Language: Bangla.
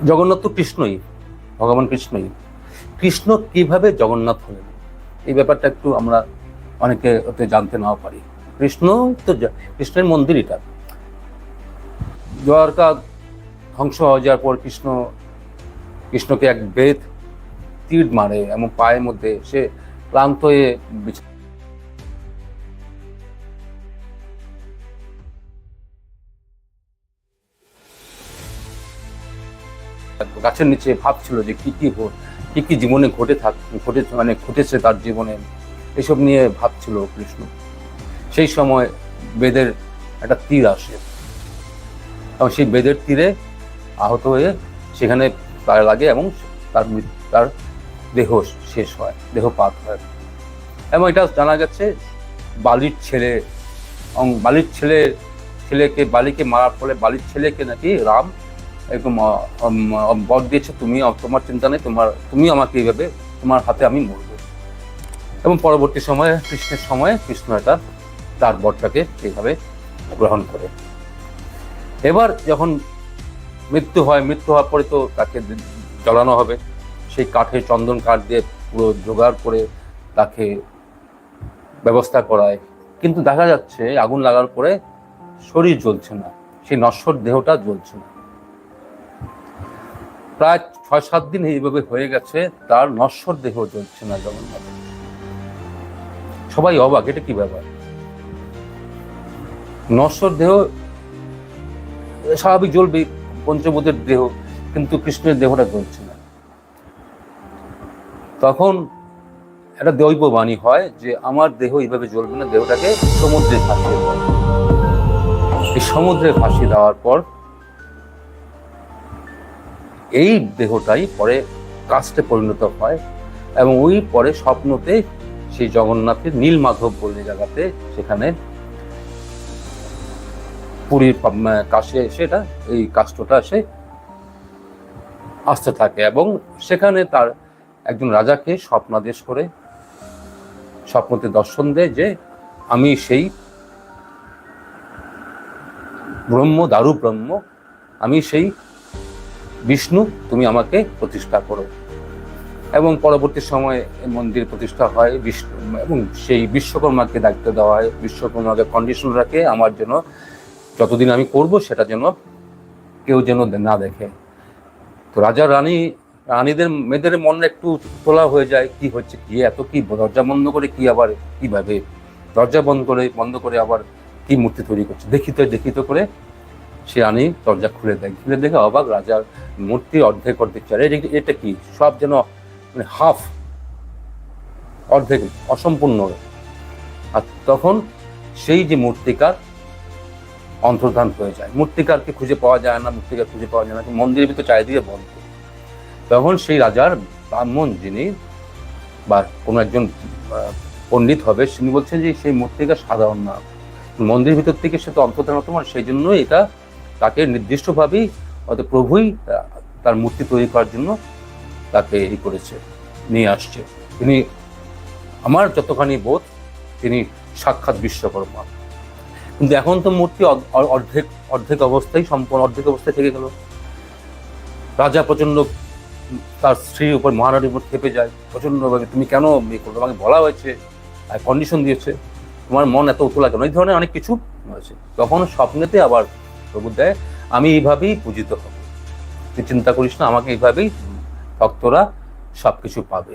জগন্নাথ তো কৃষ্ণই, ভগবান কৃষ্ণই। কৃষ্ণ কিভাবে জগন্নাথ হলেন এই ব্যাপারটা একটু আমরা অনেকে ওতে জানতে নাও পারি। কৃষ্ণ তো কৃষ্ণের মন্দির এটা। দ্বারকা ধ্বংস হয়ে যাওয়ার পর কৃষ্ণকে এক বেদ তীর মারে এবং পায়ের মধ্যে সে ক্লান্ত হয়ে গাছের নিচে ভাবছিল যে কি জীবনে ঘটেছে তার জীবনে, এসব নিয়ে ভাবছিল কৃষ্ণ। সেই সময় বেদের একটা তীর আসে এবং সেই বেদের তীরে আহত হয়ে সেখানে তার লাগে এবং তার দেহ শেষ হয়, দেহপাত হয়। এবং এটা জানা গেছে বালিকে মারার ফলে বালির ছেলেকে নাকি রাম একদম বর দিয়েছে, তোমার চিন্তা নেই, তুমি আমাকে এইভাবে তোমার হাতে আমি মরব। এবং পরবর্তী সময়ে কৃষ্ণ এটা তার বরটাকে এইভাবে গ্রহণ করে। এবার যখন মৃত্যু হওয়ার পরে তো তাকে জ্বালানো হবে, সেই চন্দন কাঠ দিয়ে পুরো জোগাড় করে তাকে ব্যবস্থা করায়। কিন্তু দেখা যাচ্ছে আগুন লাগার পরে শরীর জ্বলছে না, সেই নশ্বর দেহটা জ্বলছে না। প্রায় 6-7 দিন এইভাবে হয়ে গেছে, তার নশ্বর দেহ জ্বলছে না জগন্নাথ। সবাই অবাক, এটা কি ব্যাপার? নশ্বর দেহ স্বাভাবিক জ্বলবে, পঞ্চভূতের দেহ, কিন্তু কৃষ্ণের দেহটা জ্বলছে না। তখন একটা দৈব বাণী হয় যে আমার দেহ এইভাবে জ্বলবে না, দেহটাকে সমুদ্রে ভাসিয়ে দেওয়া। এই সমুদ্রে ভাসিয়ে দেওয়ার পর এই দেহটাই পরে কাষ্ঠে পরিণত হয় এবং ওই পরে স্বপ্নতে সেই জগন্নাথের নীলমাধব বলে জায়গাতে, সেখানে পুরীর কাছে সেটা এই কাষ্ঠটা এসে আসতে থাকে এবং সেখানে তার একজন রাজাকে স্বপ্নাদেশ করে স্বপ্নতে দর্শন দেয় যে আমি সেই দারু ব্রহ্ম, আমি সেই বিষ্ণু, তুমি আমাকে প্রতিষ্ঠা করো। এবং পরবর্তী সময়ে মন্দির প্রতিষ্ঠা হয় এবং সেই বিশ্বকর্মাকে দায়িত্ব দেওয়া হয়। বিশ্বকর্মাকে কন্ডিশন রাখে আমার যেন যতদিন আমি করব সেটা যেন কেউ যেন না দেখে। তো রাজা রানীদের মেয়েদের মনে একটু তোলা হয়ে যায়, কি হচ্ছে, কি এত কি দরজা বন্ধ করে কি আবার কিভাবে দরজা বন্ধ করে আবার কি মূর্তি তৈরি করছে, দেখিত করে সে রানী দরজা খুলে দেখে অবাক, রাজার মূর্তি অর্ধেক চারে, এটা কি সব যেন মানে হাফ, অর্ধেক অসম্পূর্ণ। আর তখন সেই যে মূর্তিকার অন্তর্ধান হয়ে যায়, মূর্তিকারকে খুঁজে পাওয়া যায় না, মন্দিরের ভিতরে চারিদিকে বন্ধ। তখন সেই রাজার ব্রাহ্মণ যিনি বা কোনো একজন পণ্ডিত হবে, তিনি বলছেন যে সেই মূর্তিকার সাধারণ না, মন্দিরের ভিতর থেকে সে তো অন্তর্ধান হতে পারে, সেই জন্য এটা তাকে নির্দিষ্টভাবেই হয়তো প্রভুই তার মূর্তি তৈরি করার জন্য তাকে নিয়ে আসছে। তিনি, আমার যতখানি বোধ, তিনি সাক্ষাৎ বিশ্বকর্মা। কিন্তু এখন তো মূর্তি অর্ধেক অবস্থায় থেকে গেল। রাজা প্রচন্ড তার স্ত্রীর উপর, মহারানীর উপর খেপে যায় প্রচন্ডভাবে, তুমি কেন করবে, আমাকে বলা হয়েছে, কন্ডিশন দিয়েছে, তোমার মন এত উতলা কেন, এই ধরনের অনেক কিছু হয়েছে। তখন স্বপ্নেতে আবার প্রভু দেয়, আমি এইভাবেই পূজিত হব, তুই চিন্তা করিস না, আমাকে এইভাবেই ভক্তরা সবকিছু পাবে।